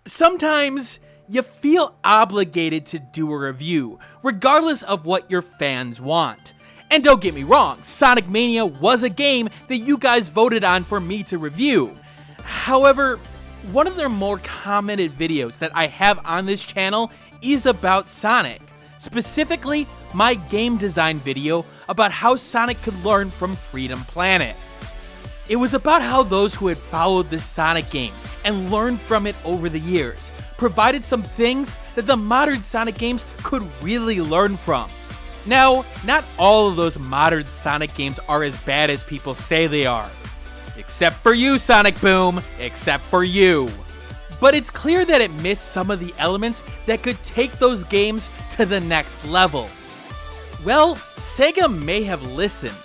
Sometimes you feel obligated to do a review, regardless of what your fans want. And don't get me wrong, Sonic Mania was a game that you guys voted on for me to review. However, one of their more commented videos that I have on this channel is about Sonic. Specifically, my game design video about how Sonic could learn from Freedom Planet. It was about how those who had followed the Sonic games and learned from it over the years provided some things that the modern Sonic games could really learn from. Now, not all of those modern Sonic games are as bad as people say they are. Except for you, Sonic Boom. Except for you. But it's clear that it missed some of the elements that could take those games to the next level. Well, SEGA may have listened.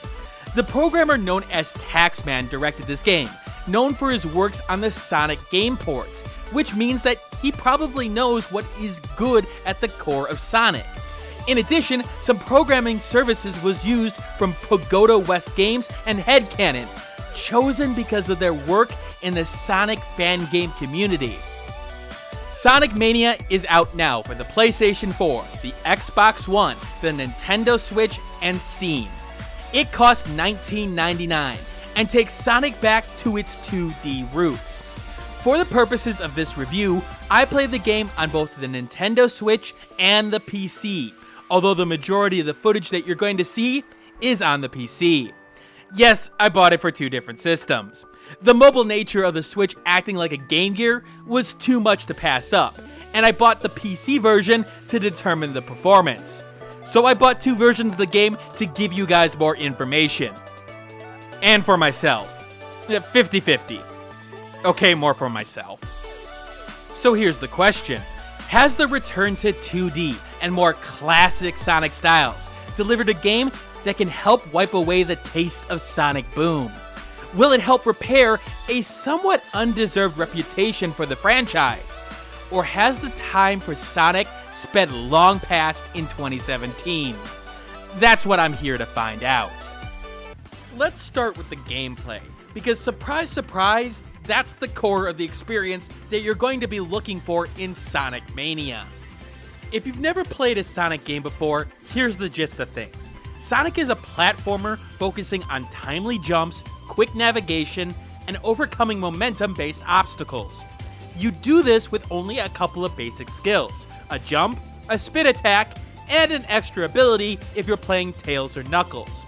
The programmer known as Taxman directed this game, known for his works on the Sonic game ports, which means that he probably knows what is good at the core of Sonic. In addition, some programming services was used from Pagoda West Games and Headcanon, chosen because of their work in the Sonic fan game community. Sonic Mania is out now for the PlayStation 4, the Xbox One, the Nintendo Switch, and Steam. It costs $19.99 and takes Sonic back to its 2D roots. For the purposes of this review, I played the game on both the Nintendo Switch and the PC, although the majority of the footage that you're going to see is on the PC. Yes, I bought it for two different systems. The mobile nature of the Switch acting like a Game Gear was too much to pass up, and I bought the PC version to determine the performance. So I bought two versions of the game to give you guys more information. And for myself. 50-50. Okay, more for myself. So here's the question. Has the return to 2D and more classic Sonic styles delivered a game that can help wipe away the taste of Sonic Boom? Will it help repair a somewhat undeserved reputation for the franchise? Or has the time for Sonic sped long past in 2017? That's what I'm here to find out. Let's start with the gameplay, because surprise, surprise, that's the core of the experience that you're going to be looking for in Sonic Mania. If you've never played a Sonic game before, here's the gist of things. Sonic is a platformer focusing on timely jumps, quick navigation, and overcoming momentum-based obstacles. You do this with only a couple of basic skills: a jump, a spin attack, and an extra ability if you're playing Tails or Knuckles.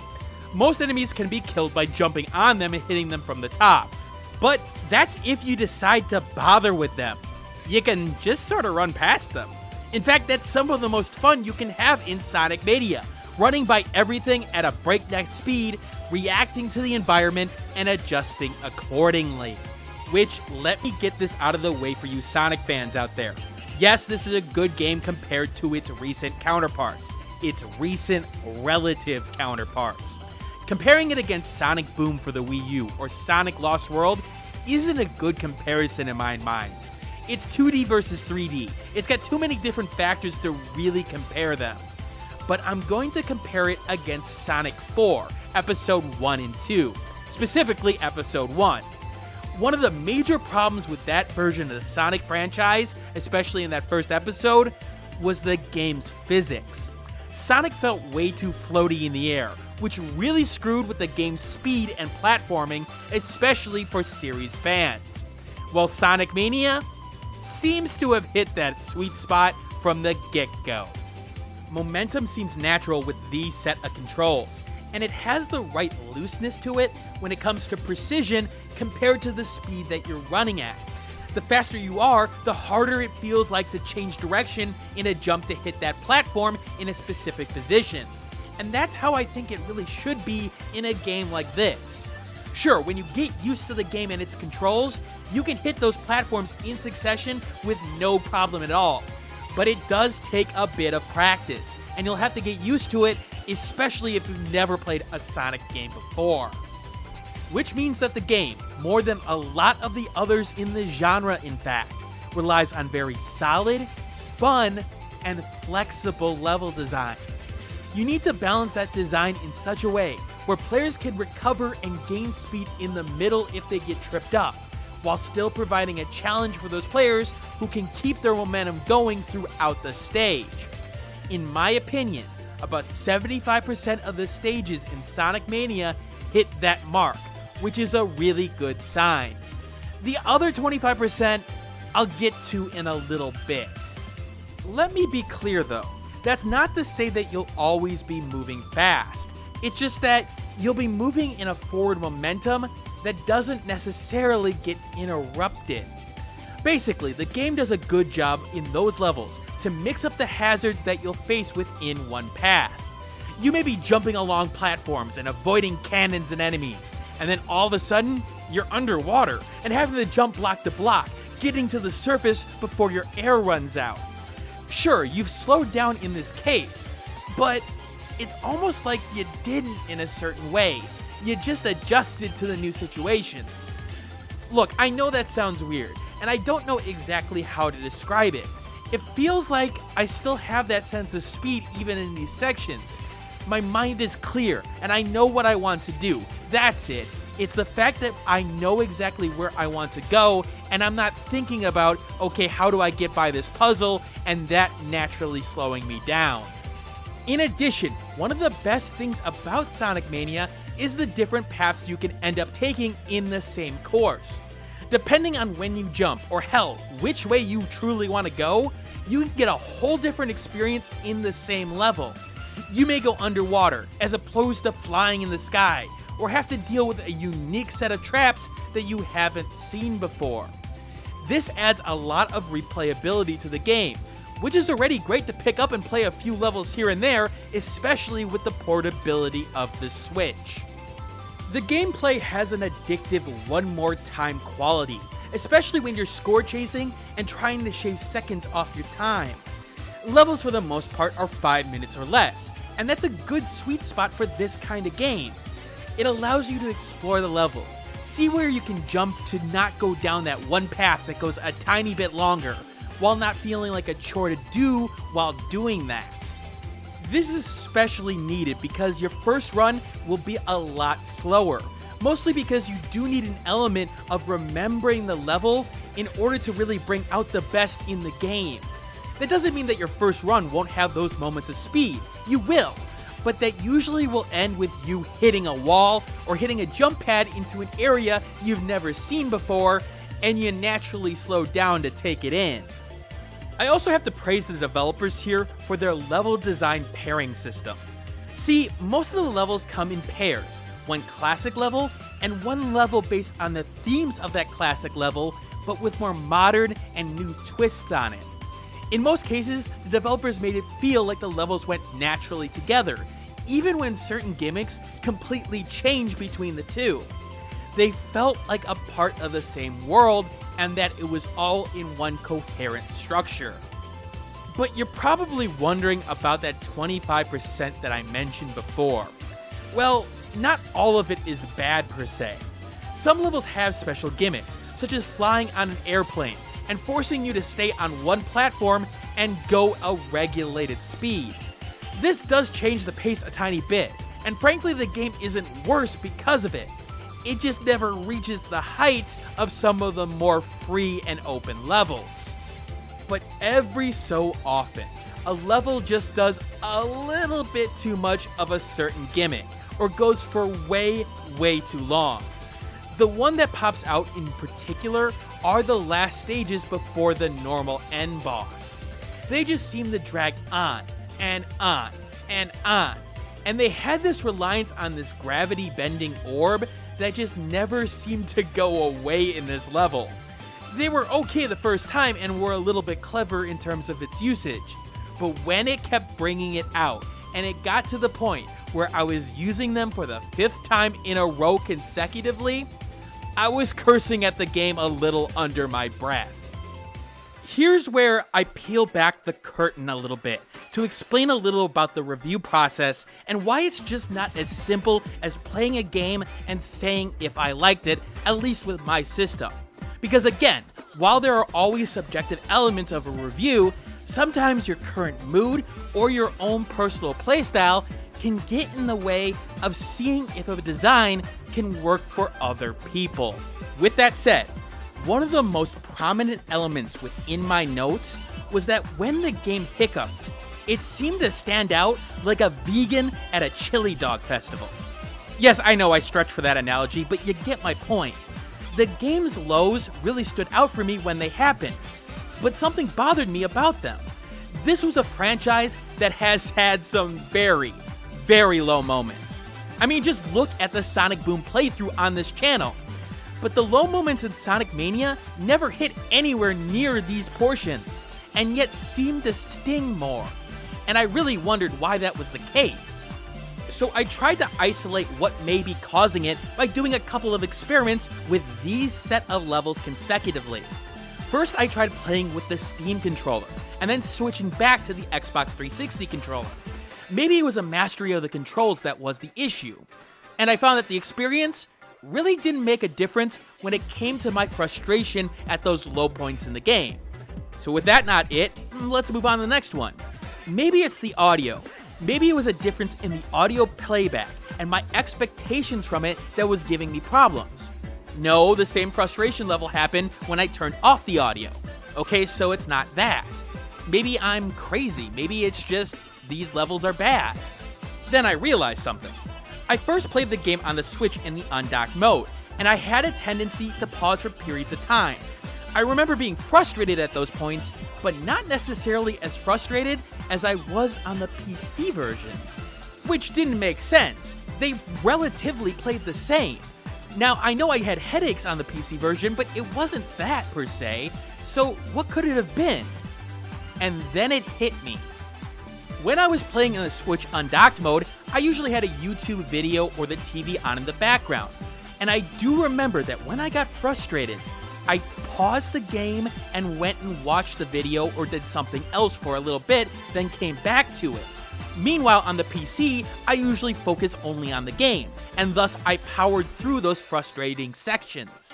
Most enemies can be killed by jumping on them and hitting them from the top, but that's if you decide to bother with them. You can just sort of run past them. In fact, that's some of the most fun you can have in Sonic Mania, running by everything at a breakneck speed, reacting to the environment, and adjusting accordingly. Which, let me get this out of the way for you Sonic fans out there. Yes, this is a good game compared to its recent counterparts. Its recent relative counterparts. Comparing it against Sonic Boom for the Wii U or Sonic Lost World isn't a good comparison in my mind. It's 2D versus 3D. It's got too many different factors to really compare them. But I'm going to compare it against Sonic 4, Episode 1 and 2, specifically Episode 1. One of the major problems with that version of the Sonic franchise, especially in that first episode, was the game's physics. Sonic felt way too floaty in the air, which really screwed with the game's speed and platforming, especially for series fans. While Sonic Mania seems to have hit that sweet spot from the get-go. Momentum seems natural with these set of controls, and it has the right looseness to it when it comes to precision compared to the speed that you're running at. The faster you are, the harder it feels like to change direction in a jump to hit that platform in a specific position. And that's how I think it really should be in a game like this. Sure, when you get used to the game and its controls, you can hit those platforms in succession with no problem at all. But it does take a bit of practice, and you'll have to get used to it, especially if you've never played a Sonic game before. Which means that the game, more than a lot of the others in the genre in fact, relies on very solid, fun, and flexible level design. You need to balance that design in such a way where players can recover and gain speed in the middle if they get tripped up, while still providing a challenge for those players who can keep their momentum going throughout the stage. In my opinion, about 75% of the stages in Sonic Mania hit that mark, which is a really good sign. The other 25% I'll get to in a little bit. Let me be clear though, that's not to say that you'll always be moving fast. It's just that you'll be moving in a forward momentum that doesn't necessarily get interrupted. Basically, the game does a good job in those levels to mix up the hazards that you'll face within one path. You may be jumping along platforms and avoiding cannons and enemies, and then all of a sudden, you're underwater and having to jump block to block, getting to the surface before your air runs out. Sure, you've slowed down in this case, but it's almost like you didn't in a certain way. You just adjusted to the new situation. Look, I know that sounds weird, and I don't know exactly how to describe it. It feels like I still have that sense of speed even in these sections. My mind is clear, and I know what I want to do. That's it. It's the fact that I know exactly where I want to go, and I'm not thinking about, okay, how do I get by this puzzle, and that naturally slowing me down. In addition, one of the best things about Sonic Mania is the different paths you can end up taking in the same course. Depending on when you jump, or hell, which way you truly want to go, you can get a whole different experience in the same level. You may go underwater, as opposed to flying in the sky, or have to deal with a unique set of traps that you haven't seen before. This adds a lot of replayability to the game, which is already great to pick up and play a few levels here and there, especially with the portability of the Switch. The gameplay has an addictive one more time quality, especially when you're score chasing and trying to shave seconds off your time. Levels for the most part are 5 minutes or less, and that's a good sweet spot for this kind of game. It allows you to explore the levels, see where you can jump to not go down that one path that goes a tiny bit longer, while not feeling like a chore to do while doing that. This is especially needed because your first run will be a lot slower, mostly because you do need an element of remembering the level in order to really bring out the best in the game. That doesn't mean that your first run won't have those moments of speed, you will, but that usually will end with you hitting a wall or hitting a jump pad into an area you've never seen before, and you naturally slow down to take it in. I also have to praise the developers here for their level design pairing system. See, most of the levels come in pairs, one classic level and one level based on the themes of that classic level, but with more modern and new twists on it. In most cases, the developers made it feel like the levels went naturally together, even when certain gimmicks completely changed between the two. They felt like a part of the same world, and that it was all in one coherent structure. But you're probably wondering about that 25% that I mentioned before. Well, not all of it is bad per se. Some levels have special gimmicks, such as flying on an airplane and forcing you to stay on one platform and go a regulated speed. This does change the pace a tiny bit, and frankly the game isn't worse because of it. It just never reaches the heights of some of the more free and open levels. But every so often, a level just does a little bit too much of a certain gimmick, or goes for way too long. The one that pops out in particular are the last stages before the normal end boss. They just seem to drag on, and on, and on. And they had this reliance on this gravity bending orb that just never seemed to go away in this level. They were okay the first time and were a little bit clever in terms of its usage, but when it kept bringing it out, and it got to the point where I was using them for the 5th time in a row consecutively, I was cursing at the game a little under my breath. Here's where I peel back the curtain a little bit to explain a little about the review process and why it's just not as simple as playing a game and saying if I liked it, at least with my system. Because again, while there are always subjective elements of a review, sometimes your current mood or your own personal playstyle can get in the way of seeing if a design can work for other people. With that said, One of the most prominent elements within my notes was that when the game hiccuped, it seemed to stand out like a vegan at a chili dog festival. Yes, I know I stretch for that analogy, but you get my point. The game's lows really stood out for me when they happened, but something bothered me about them. This was a franchise that has had some very, very low moments. I mean, just look at the Sonic Boom playthrough on this channel. But the low moments in Sonic Mania never hit anywhere near these portions, and yet seemed to sting more. And I really wondered why that was the case. So I tried to isolate what may be causing it by doing a couple of experiments with these set of levels consecutively. First, I tried playing with the Steam controller, and then switching back to the Xbox 360 controller. Maybe it was a mastery of the controls that was the issue. And I found that the experience really didn't make a difference when it came to my frustration at those low points in the game. So with that not it, let's move on to the next one. Maybe it's the audio. Maybe it was a difference in the audio playback and my expectations from it that was giving me problems. No, the same frustration level happened when I turned off the audio. Okay, so it's not that. Maybe I'm crazy. Maybe it's just these levels are bad. Then I realized something. I first played the game on the Switch in the undocked mode, and I had a tendency to pause for periods of time. I remember being frustrated at those points, but not necessarily as frustrated as I was on the PC version. Which didn't make sense. They relatively played the same. Now, I know I had headaches on the PC version, but it wasn't that per se, so what could it have been? And then it hit me. When I was playing in the Switch undocked mode, I usually had a YouTube video or the TV on in the background. And I do remember that when I got frustrated, I paused the game and went and watched the video or did something else for a little bit, then came back to it. Meanwhile, on the PC, I usually focus only on the game, and thus I powered through those frustrating sections.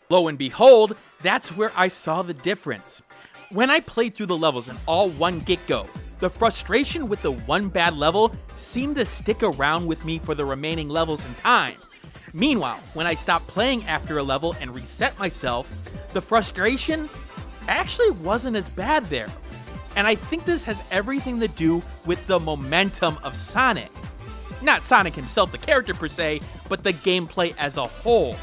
Lo and behold, that's where I saw the difference. When I played through the levels in all one get-go, the frustration with the one bad level seemed to stick around with me for the remaining levels in time. Meanwhile, when I stopped playing after a level and reset myself, the frustration actually wasn't as bad there. And I think this has everything to do with the momentum of Sonic. Not Sonic himself, the character per se, but the gameplay as a whole.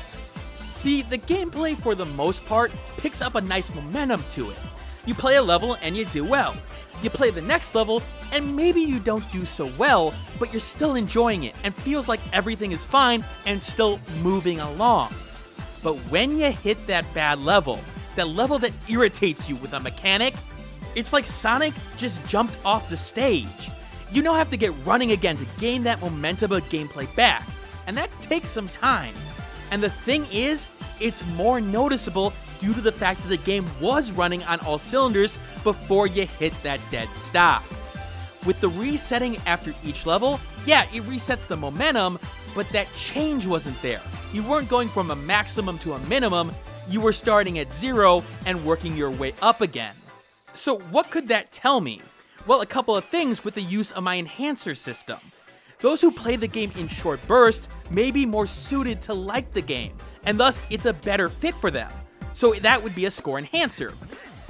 See, the gameplay for the most part picks up a nice momentum to it. You play a level and you do well. You play the next level and maybe you don't do so well, but you're still enjoying it and feels like everything is fine and still moving along. But when you hit that bad level, that level that irritates you with a mechanic, it's like Sonic just jumped off the stage. You now have to get running again to gain that momentum of gameplay back, and that takes some time. And the thing is, it's more noticeable due to the fact that the game was running on all cylinders before you hit that dead stop. With the resetting after each level, yeah, it resets the momentum, but that change wasn't there. You weren't going from a maximum to a minimum, you were starting at 0 and working your way up again. So what could that tell me? Well, a couple of things with the use of my enhancer system. Those who play the game in short bursts may be more suited to like the game, and thus it's a better fit for them. So that would be a score enhancer.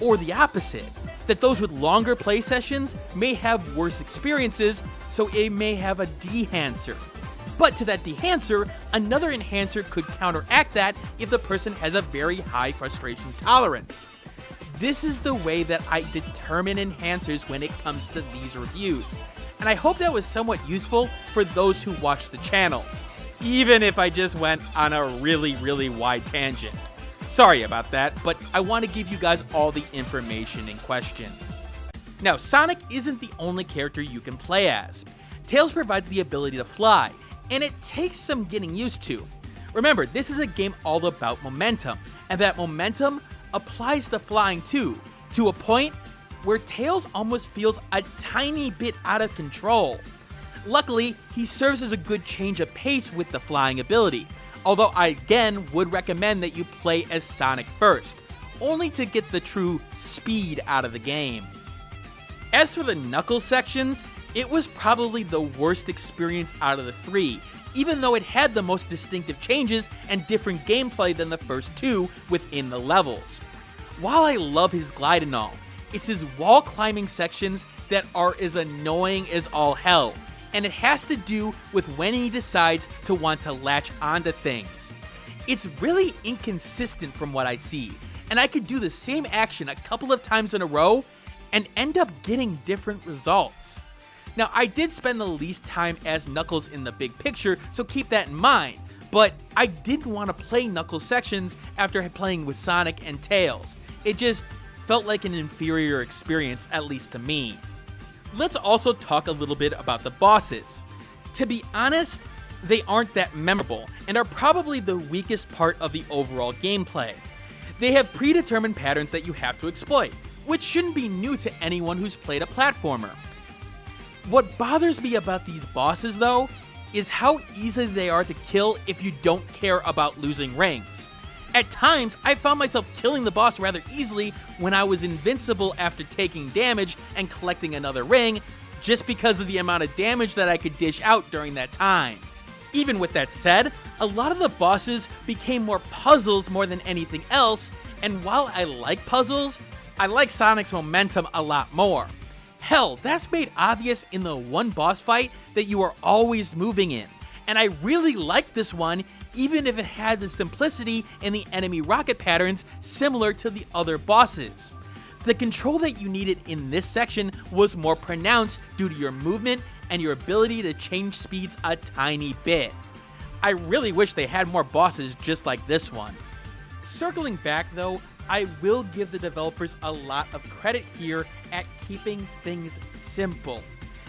Or the opposite, that those with longer play sessions may have worse experiences, so it may have a dehancer. But to that dehancer, another enhancer could counteract that if the person has a very high frustration tolerance. This is the way that I determine enhancers when it comes to these reviews, and I hope that was somewhat useful for those who watch the channel, even if I just went on a really wide tangent. Sorry about that, but I want to give you guys all the information in question. Now, Sonic isn't the only character you can play as. Tails provides the ability to fly, and it takes some getting used to. Remember, this is a game all about momentum, and that momentum applies to flying too, to a point where Tails almost feels a tiny bit out of control. Luckily, he serves as a good change of pace with the flying ability, although I again would recommend that you play as Sonic first, only to get the true speed out of the game. As for the Knuckles sections, it was probably the worst experience out of the three, even though it had the most distinctive changes and different gameplay than the first two within the levels. While I love his glide and all, it's his wall climbing sections that are as annoying as all hell, and it has to do with when he decides to want to latch onto things. It's really inconsistent from what I see, and I could do the same action a couple of times in a row and end up getting different results. Now, I did spend the least time as Knuckles in the big picture, so keep that in mind, but I didn't want to play Knuckles sections after playing with Sonic and Tails. It just felt like an inferior experience, at least to me. Let's also talk a little bit about the bosses. To be honest, they aren't that memorable and are probably the weakest part of the overall gameplay. They have predetermined patterns that you have to exploit, which shouldn't be new to anyone who's played a platformer. What bothers me about these bosses, though, is how easy they are to kill if you don't care about losing rings. At times, I found myself killing the boss rather easily when I was invincible after taking damage and collecting another ring, just because of the amount of damage that I could dish out during that time. Even with that said, a lot of the bosses became more puzzles more than anything else, and while I like puzzles, I like Sonic's momentum a lot more. Hell, that's made obvious in the one boss fight that you are always moving in, and I really liked this one even if it had the simplicity in the enemy rocket patterns similar to the other bosses. The control that you needed in this section was more pronounced due to your movement and your ability to change speeds a tiny bit. I really wish they had more bosses just like this one. Circling back though, I will give the developers a lot of credit here at keeping things simple.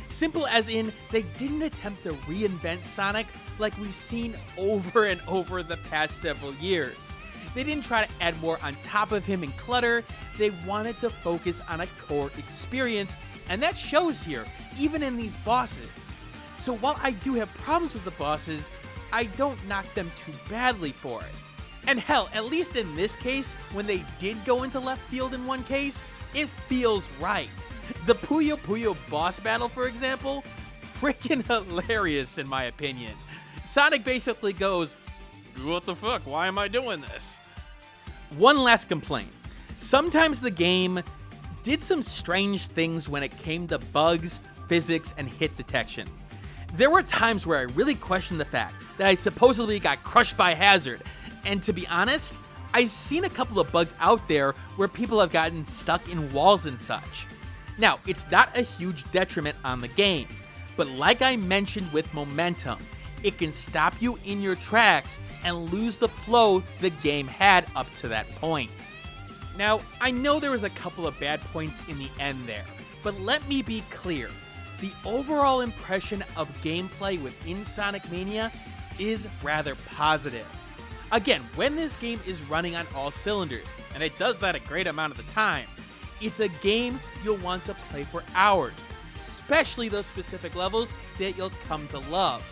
Simple as in, they didn't attempt to reinvent Sonic like we've seen over and over the past several years. They didn't try to add more on top of him and clutter, they wanted to focus on a core experience, and that shows here, even in these bosses. So while I do have problems with the bosses, I don't knock them too badly for it. And hell, at least in this case, when they did go into left field in one case, it feels right. The Puyo Puyo boss battle, for example, freaking hilarious in my opinion. Sonic basically goes, "What the fuck, why am I doing this?" One last complaint. Sometimes the game did some strange things when it came to bugs, physics, and hit detection. There were times where I really questioned the fact that I supposedly got crushed by Hazard, and to be honest, I've seen a couple of bugs out there where people have gotten stuck in walls and such. Now, it's not a huge detriment on the game, but like I mentioned with momentum, it can stop you in your tracks and lose the flow the game had up to that point. Now, I know there was a couple of bad points in the end there, but let me be clear. The overall impression of gameplay within Sonic Mania is rather positive. Again, when this game is running on all cylinders, and it does that a great amount of the time, it's a game you'll want to play for hours, especially those specific levels that you'll come to love.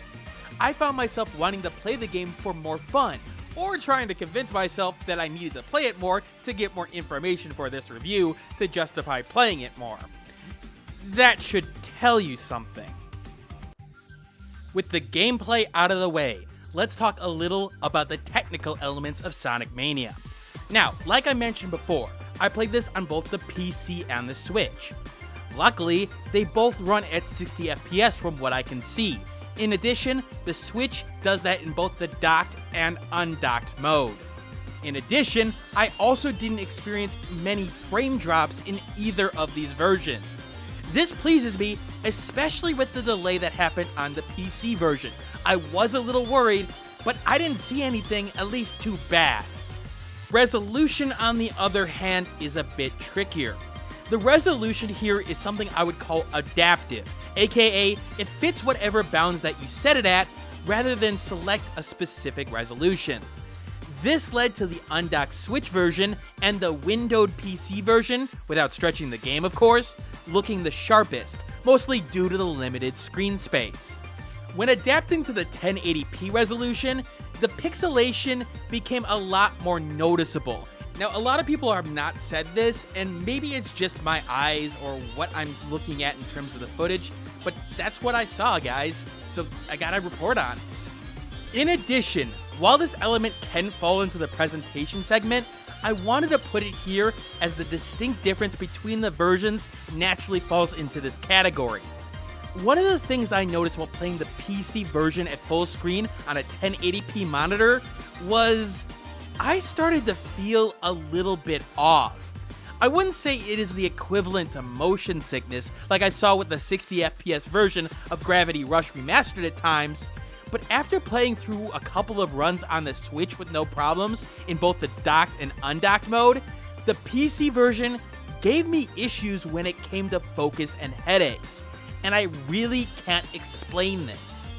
I found myself wanting to play the game for more fun, or trying to convince myself that I needed to play it more to get more information for this review to justify playing it more. That should tell you something. With the gameplay out of the way, let's talk a little about the technical elements of Sonic Mania. Now, like I mentioned before, I played this on both the PC and the Switch. Luckily, they both run at 60 FPS from what I can see. In addition, the Switch does that in both the docked and undocked mode. In addition, I also didn't experience many frame drops in either of these versions. This pleases me, especially with the delay that happened on the PC version. I was a little worried, but I didn't see anything at least too bad. Resolution, on the other hand, is a bit trickier. The resolution here is something I would call adaptive, aka it fits whatever bounds that you set it at rather than select a specific resolution. This led to the undocked Switch version and the windowed PC version, without stretching the game of course, looking the sharpest, mostly due to the limited screen space. When adapting to the 1080p resolution, the pixelation became a lot more noticeable. Now, a lot of people have not said this, and maybe it's just my eyes or what I'm looking at in terms of the footage, but that's what I saw, guys, so I gotta report on it. In addition, while this element can fall into the presentation segment, I wanted to put it here as the distinct difference between the versions naturally falls into this category. One of the things I noticed while playing the PC version at full screen on a 1080p monitor was I started to feel a little bit off. I wouldn't say it is the equivalent to motion sickness like I saw with the 60fps version of Gravity Rush Remastered at times, but after playing through a couple of runs on the Switch with no problems in both the docked and undocked mode, the PC version gave me issues when it came to focus and headaches, and I really can't explain this.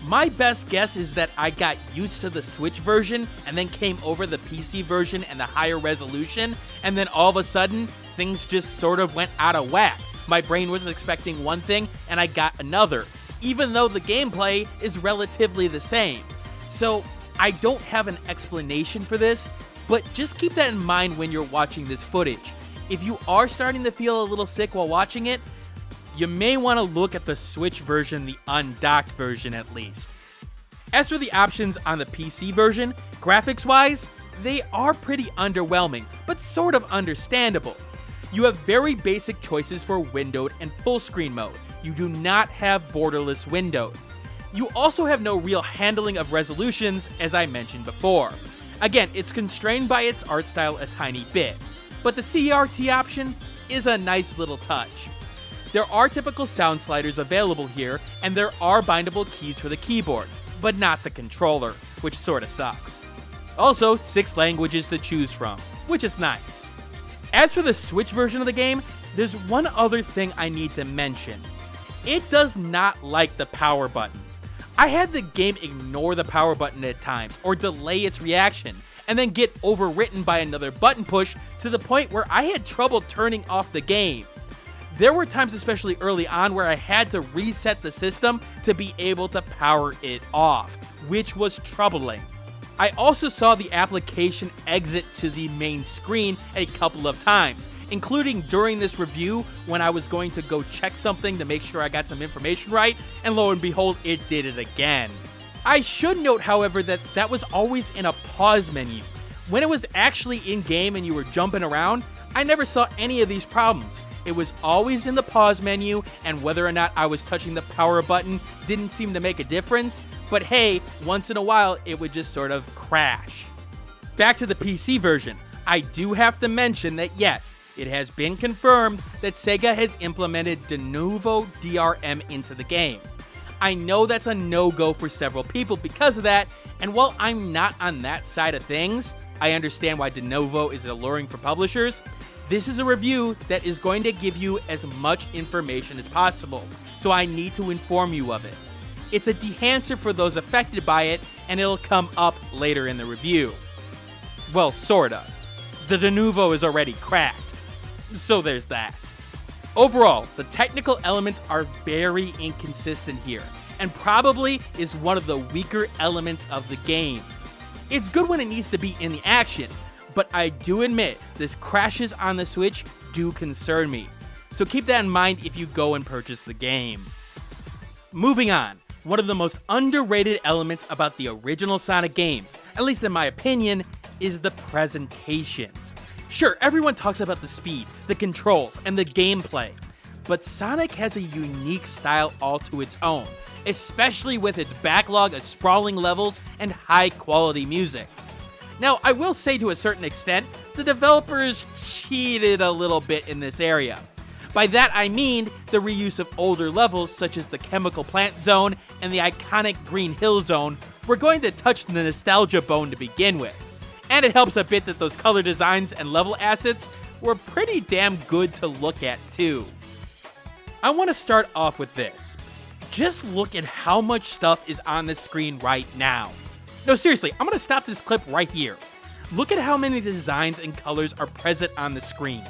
My best guess is that I got used to the Switch version and then came over the PC version and the higher resolution, and then all of a sudden, things just sort of went out of whack. My brain was expecting one thing and I got another, even though the gameplay is relatively the same. So I don't have an explanation for this, but just keep that in mind when you're watching this footage. If you are starting to feel a little sick while watching it, you may want to look at the Switch version, the undocked version at least. As for the options on the PC version, graphics-wise, they are pretty underwhelming, but sort of understandable. You have very basic choices for windowed and full screen mode. You do not have borderless windowed. You also have no real handling of resolutions, as I mentioned before. Again, it's constrained by its art style a tiny bit, but the CRT option is a nice little touch. There are typical sound sliders available here, and there are bindable keys for the keyboard, but not the controller, which sorta sucks. Also, 6 languages to choose from, which is nice. As for the Switch version of the game, there's one other thing I need to mention. It does not like the power button. I had the game ignore the power button at times, or delay its reaction, and then get overwritten by another button push to the point where I had trouble turning off the game. There were times, especially early on, where I had to reset the system to be able to power it off, which was troubling. I also saw the application exit to the main screen a couple of times, including during this review when I was going to go check something to make sure I got some information right, and lo and behold, it did it again. I should note, however, that that was always in a pause menu. When it was actually in-game and you were jumping around, I never saw any of these problems. It was always in the pause menu, and whether or not I was touching the power button didn't seem to make a difference, but hey, once in a while it would just sort of crash. Back to the PC version, I do have to mention that yes, it has been confirmed that SEGA has implemented de novo DRM into the game. I know that's a no-go for several people because of that, and while I'm not on that side of things, I understand why de novo is alluring for publishers. This is a review that is going to give you as much information as possible, so I need to inform you of it. It's a dehancer for those affected by it, and it'll come up later in the review. Well, sorta. The de novo is already cracked, so there's that. Overall, the technical elements are very inconsistent here, and probably is one of the weaker elements of the game. It's good when it needs to be in the action, but I do admit this crashes on the Switch do concern me, so keep that in mind if you go and purchase the game. Moving on, one of the most underrated elements about the original Sonic games, at least in my opinion, is the presentation. Sure, everyone talks about the speed, the controls, and the gameplay, but Sonic has a unique style all to its own, especially with its backlog of sprawling levels and high-quality music. Now, I will say to a certain extent, the developers cheated a little bit in this area. By that I mean the reuse of older levels such as the Chemical Plant Zone and the iconic Green Hill Zone were going to touch the nostalgia bone to begin with. And it helps a bit that those color designs and level assets were pretty damn good to look at too. I want to start off with this. Just look at how much stuff is on the screen right now. No, seriously, I'm going to stop this clip right here. Look at how many designs and colors are present on the screen.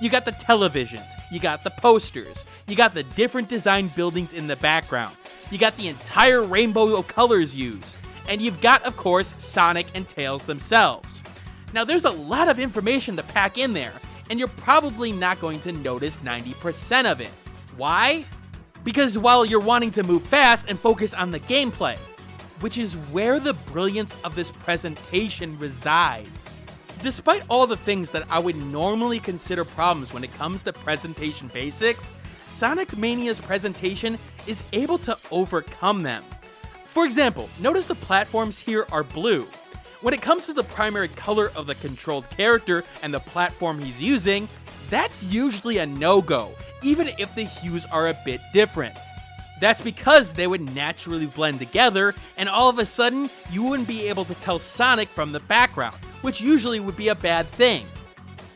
You got the televisions, you got the posters, you got the different design buildings in the background, you got the entire rainbow of colors used, and you've got, of course, Sonic and Tails themselves. Now, there's a lot of information to pack in there, and you're probably not going to notice 90% of it. Why? Because while you're wanting to move fast and focus on the gameplay, which is where the brilliance of this presentation resides. Despite all the things that I would normally consider problems when it comes to presentation basics, Sonic Mania's presentation is able to overcome them. For example, notice the platforms here are blue. When it comes to the primary color of the controlled character and the platform he's using, that's usually a no-go, even if the hues are a bit different. That's because they would naturally blend together, and all of a sudden, you wouldn't be able to tell Sonic from the background, which usually would be a bad thing.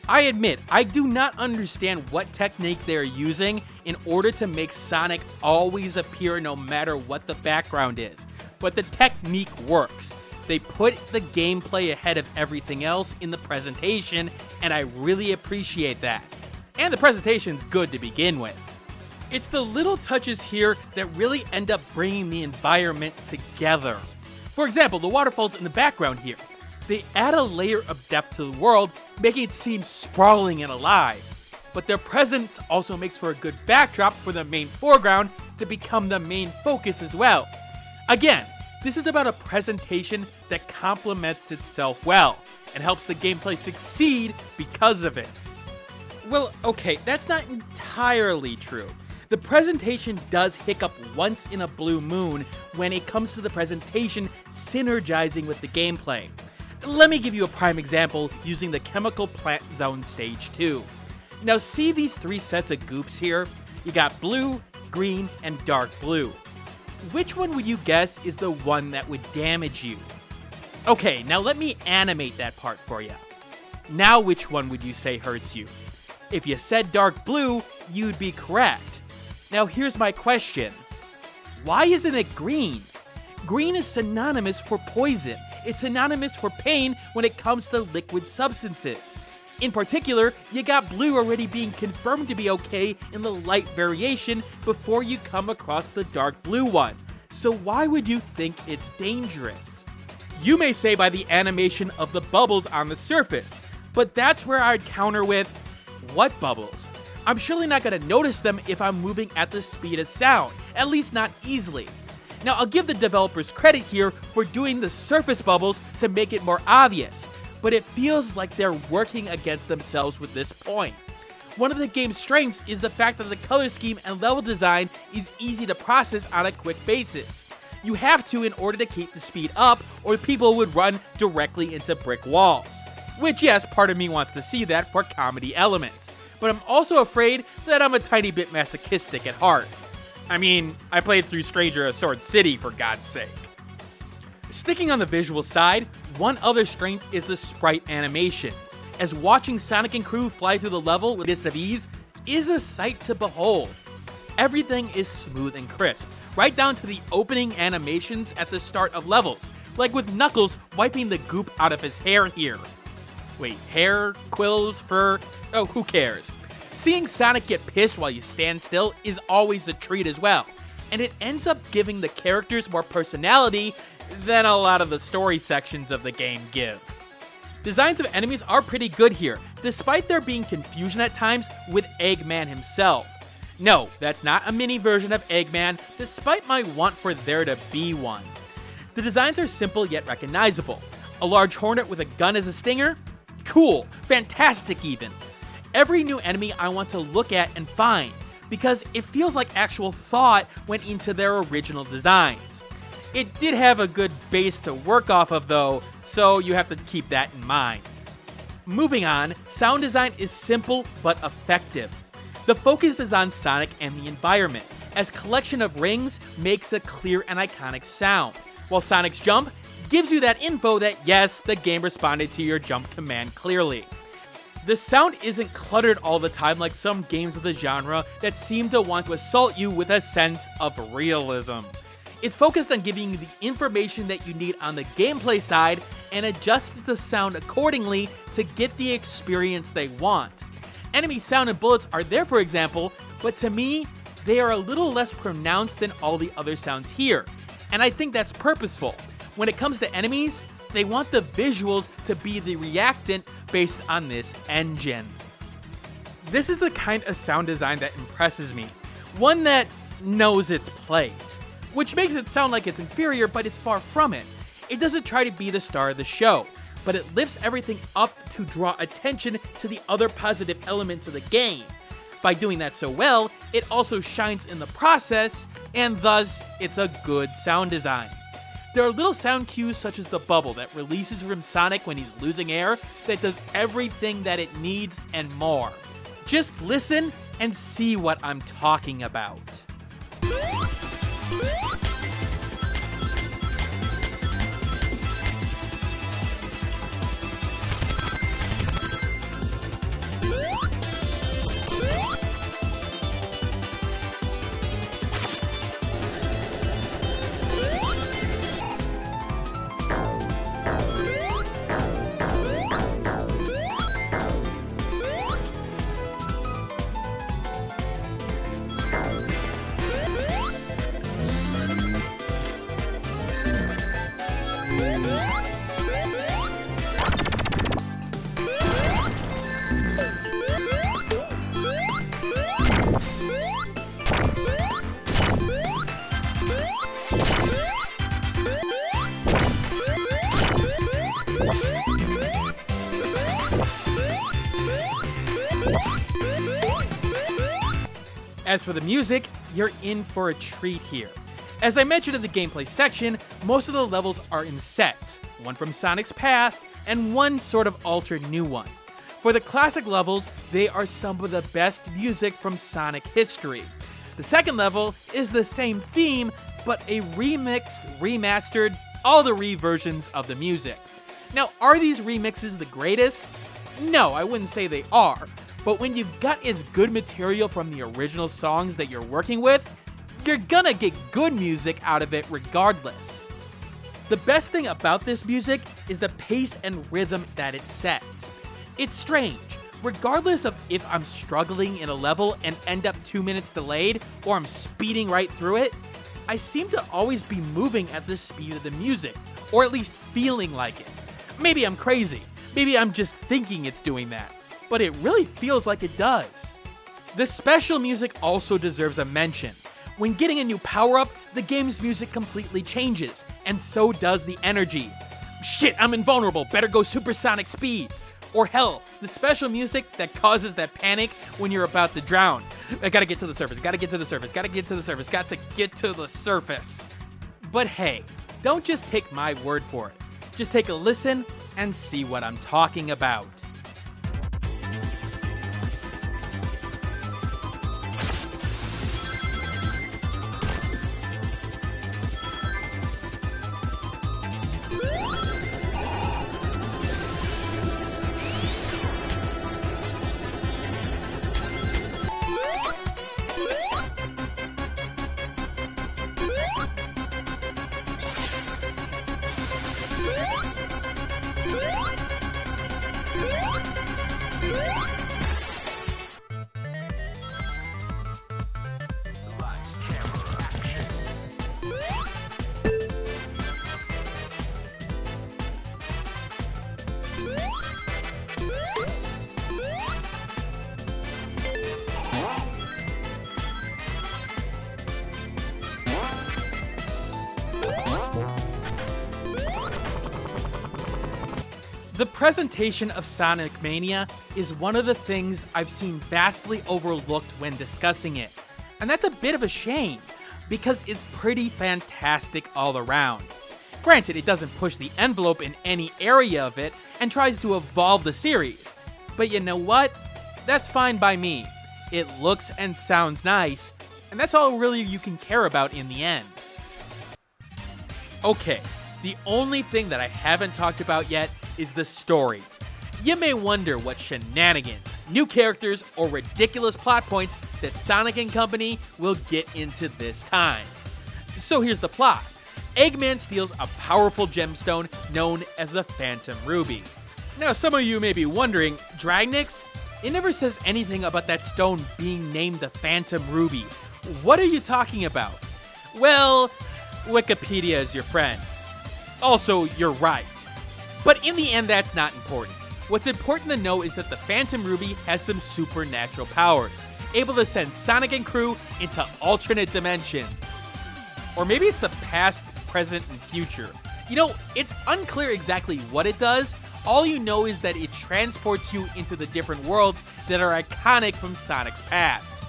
I admit, I do not understand what technique they are using in order to make Sonic always appear no matter what the background is, but the technique works. They put the gameplay ahead of everything else in the presentation, and I really appreciate that. And the presentation's good to begin with. It's the little touches here that really end up bringing the environment together. For example, the waterfalls in the background here. They add a layer of depth to the world, making it seem sprawling and alive. But their presence also makes for a good backdrop for the main foreground to become the main focus as well. Again, this is about a presentation that complements itself well, and helps the gameplay succeed because of it. Well, okay, that's not entirely true. The presentation does hiccup once in a blue moon when it comes to the presentation synergizing with the gameplay. Let me give you a prime example using the Chemical Plant Zone Stage 2. Now see these three sets of goops here? You got blue, green, and dark blue. Which one would you guess is the one that would damage you? Okay, now let me animate that part for you. Now which one would you say hurts you? If you said dark blue, you'd be correct. Now here's my question. Why isn't it green? Green is synonymous for poison. It's synonymous for pain when it comes to liquid substances. In particular, you got blue already being confirmed to be okay in the light variation before you come across the dark blue one. So why would you think it's dangerous? You may say by the animation of the bubbles on the surface, but that's where I'd counter with, what bubbles? I'm surely not going to notice them if I'm moving at the speed of sound, at least not easily. Now I'll give the developers credit here for doing the surface bubbles to make it more obvious, but it feels like they're working against themselves with this point. One of the game's strengths is the fact that the color scheme and level design is easy to process on a quick basis. You have to in order to keep the speed up, or people would run directly into brick walls. Which yes, part of me wants to see that for comedy elements. But I'm also afraid that I'm a tiny bit masochistic at heart. I mean, I played through Stranger of Sword City for God's sake. Sticking on the visual side, one other strength is the sprite animations, as watching Sonic and crew fly through the level with a ease is a sight to behold. Everything is smooth and crisp, right down to the opening animations at the start of levels, like with Knuckles wiping the goop out of his hair here. Wait, hair, quills, fur? Oh, who cares? Seeing Sonic get pissed while you stand still is always a treat as well, and it ends up giving the characters more personality than a lot of the story sections of the game give. Designs of enemies are pretty good here, despite there being confusion at times with Eggman himself. No, that's not a mini version of Eggman, despite my want for there to be one. The designs are simple yet recognizable. A large hornet with a gun as a stinger? Cool, fantastic even. Every new enemy I want to look at and find, because it feels like actual thought went into their original designs. It did have a good base to work off of though, so you have to keep that in mind. Moving on, sound design is simple but effective. The focus is on Sonic and the environment, as collection of rings makes a clear and iconic sound, while Sonic's jump gives you that info that yes, the game responded to your jump command clearly. The sound isn't cluttered all the time like some games of the genre that seem to want to assault you with a sense of realism. It's focused on giving you the information that you need on the gameplay side and adjusts the sound accordingly to get the experience they want. Enemy sound and bullets are there for example, but to me, they are a little less pronounced than all the other sounds here, and I think that's purposeful. When it comes to enemies, they want the visuals to be the reactant based on this engine. This is the kind of sound design that impresses me, one that knows its place. which makes it sound like it's inferior, but it's far from it. It doesn't try to be the star of the show, but it lifts everything up to draw attention to the other positive elements of the game. By doing that so well, it also shines in the process, and thus, it's a good sound design. There are little sound cues such as the bubble that releases from Sonic when he's losing air that does everything that it needs and more. Just listen and see what I'm talking about. As for the music, you're in for a treat here. As I mentioned in the gameplay section, most of the levels are in sets, one from Sonic's past, and one sort of altered new one. For the classic levels, they are some of the best music from Sonic history. The second level is the same theme, but a remixed, remastered, all the re-versions of the music. Now, are these remixes the greatest? No, I wouldn't say they are, but when you've got as good material from the original songs that you're working with, you're gonna get good music out of it regardless. The best thing about this music is the pace and rhythm that it sets. It's strange. Regardless of if I'm struggling in a level and end up 2 minutes delayed, or I'm speeding right through it, I seem to always be moving at the speed of the music, or at least feeling like it. Maybe I'm crazy. Maybe I'm just thinking it's doing that. But it really feels like it does. The special music also deserves a mention. When getting a new power-up, the game's music completely changes, and so does the energy. Shit, I'm invulnerable, better go supersonic speeds. Or hell, the special music that causes that panic when you're about to drown. I gotta get to the surface, gotta get to the surface, gotta get to the surface, got to get to the surface. But hey, don't just take my word for it. Just take a listen and see what I'm talking about. The presentation of Sonic Mania is one of the things I've seen vastly overlooked when discussing it. And that's a bit of a shame, because it's pretty fantastic all around. Granted, it doesn't push the envelope in any area of it and tries to evolve the series. But you know what? That's fine by me. It looks and sounds nice, and that's all really you can care about in the end. Okay, the only thing that I haven't talked about yet is the story. You may wonder what shenanigans, new characters, or ridiculous plot points that Sonic and Company will get into this time. So here's the plot. Eggman steals a powerful gemstone known as the Phantom Ruby. Now some of you may be wondering, Dragnix? It never says anything about that stone being named the Phantom Ruby. What are you talking about? Well, Wikipedia is your friend. Also, you're right. But in the end, that's not important. What's important to know is that the Phantom Ruby has some supernatural powers, able to send Sonic and crew into alternate dimensions. Or maybe it's the past, present, and future. You know, it's unclear exactly what it does. All you know is that it transports you into the different worlds that are iconic from Sonic's past.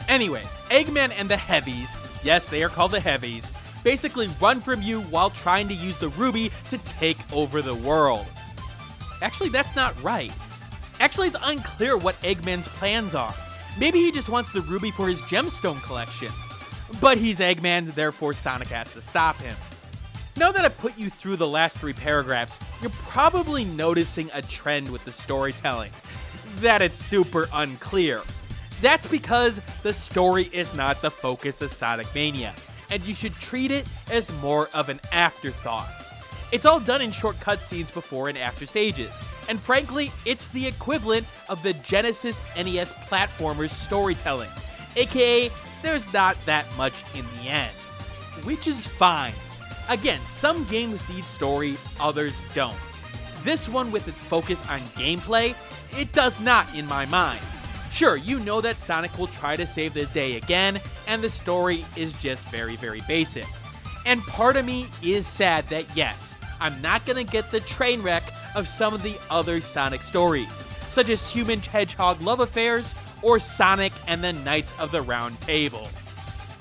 Anyway, Eggman and the Heavies, yes, they are called the Heavies, basically run from you while trying to use the ruby to take over the world. Actually, that's not right. Actually, it's unclear what Eggman's plans are. Maybe he just wants the ruby for his gemstone collection. But he's Eggman, therefore Sonic has to stop him. Now that I've put you through the last 3 paragraphs, you're probably noticing a trend with the storytelling. That it's super unclear. That's because the story is not the focus of Sonic Mania, and you should treat it as more of an afterthought. It's all done in short cutscenes before and after stages, and frankly, it's the equivalent of the Genesis NES platformer's storytelling, aka there's not that much in the end. Which is fine. Again, some games need story, others don't. This one, with its focus on gameplay, it does not in my mind. Sure, you know that Sonic will try to save the day again, and the story is just very, very basic. And part of me is sad that yes, I'm not gonna get the train wreck of some of the other Sonic stories, such as Human Hedgehog love affairs or Sonic and the Knights of the Round Table.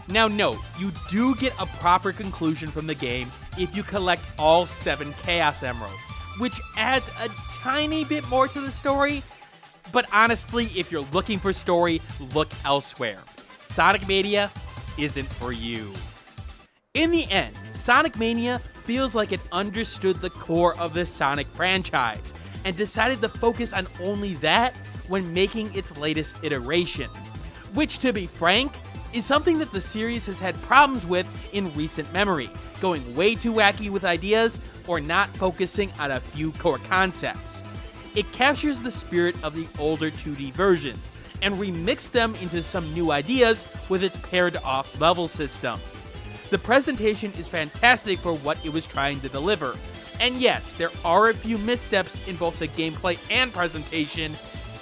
Now note, you do get a proper conclusion from the game if you collect all 7 Chaos Emeralds, which adds a tiny bit more to the story, but honestly, if you're looking for story, look elsewhere. Sonic Mania isn't for you. In the end, Sonic Mania feels like it understood the core of the Sonic franchise, and decided to focus on only that when making its latest iteration. Which, to be frank, is something that the series has had problems with in recent memory, going way too wacky with ideas or not focusing on a few core concepts. It captures the spirit of the older 2D versions and remixed them into some new ideas with its paired-off level system. The presentation is fantastic for what it was trying to deliver, and yes, there are a few missteps in both the gameplay and presentation.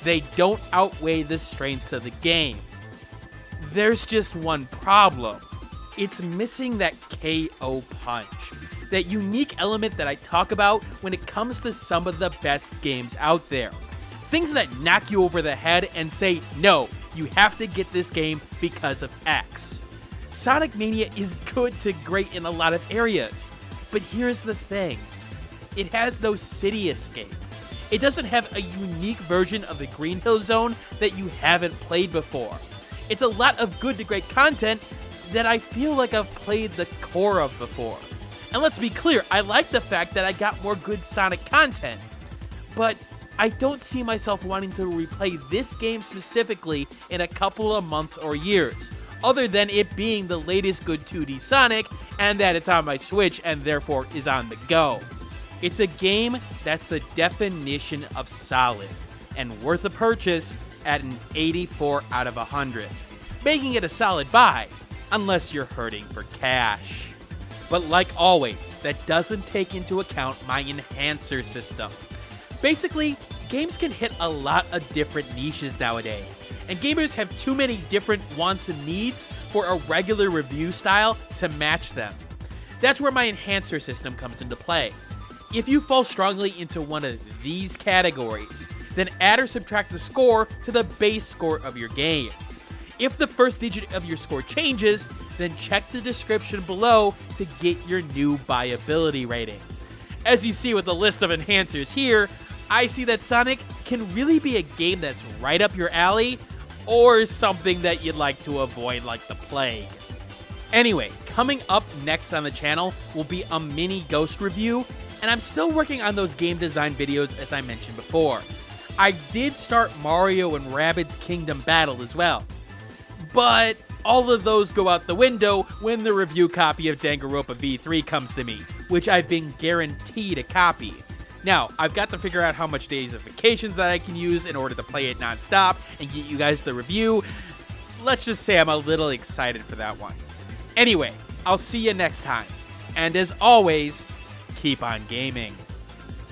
They don't outweigh the strengths of the game. There's just one problem. It's missing that KO punch. That unique element that I talk about when it comes to some of the best games out there. Things that knock you over the head and say, no, you have to get this game because of X. Sonic Mania is good to great in a lot of areas. But here's the thing. It has no city escape. It doesn't have a unique version of the Green Hill Zone that you haven't played before. It's a lot of good to great content that I feel like I've played the core of before. And let's be clear, I like the fact that I got more good Sonic content. But I don't see myself wanting to replay this game specifically in a couple of months or years, other than it being the latest good 2D Sonic and that it's on my Switch and therefore is on the go. It's a game that's the definition of solid and worth a purchase at an 84 out of 100, making it a solid buy, unless you're hurting for cash. But like always, that doesn't take into account my enhancer system. Basically, games can hit a lot of different niches nowadays, and gamers have too many different wants and needs for a regular review style to match them. That's where my enhancer system comes into play. If you fall strongly into one of these categories, then add or subtract the score to the base score of your game. If the first digit of your score changes, then check the description below to get your new buyability rating. As you see with the list of enhancers here, I see that Sonic can really be a game that's right up your alley, or something that you'd like to avoid like the plague. Anyway, coming up next on the channel will be a mini Ghost review, and I'm still working on those game design videos as I mentioned before. I did start Mario and Rabbids Kingdom Battle as well, but all of those go out the window when the review copy of Danganronpa V3 comes to me, which I've been guaranteed a copy. Now, I've got to figure out how much days of vacations that I can use in order to play it non-stop and get you guys the review. Let's just say I'm a little excited for that one. Anyway, I'll see you next time, and as always, keep on gaming.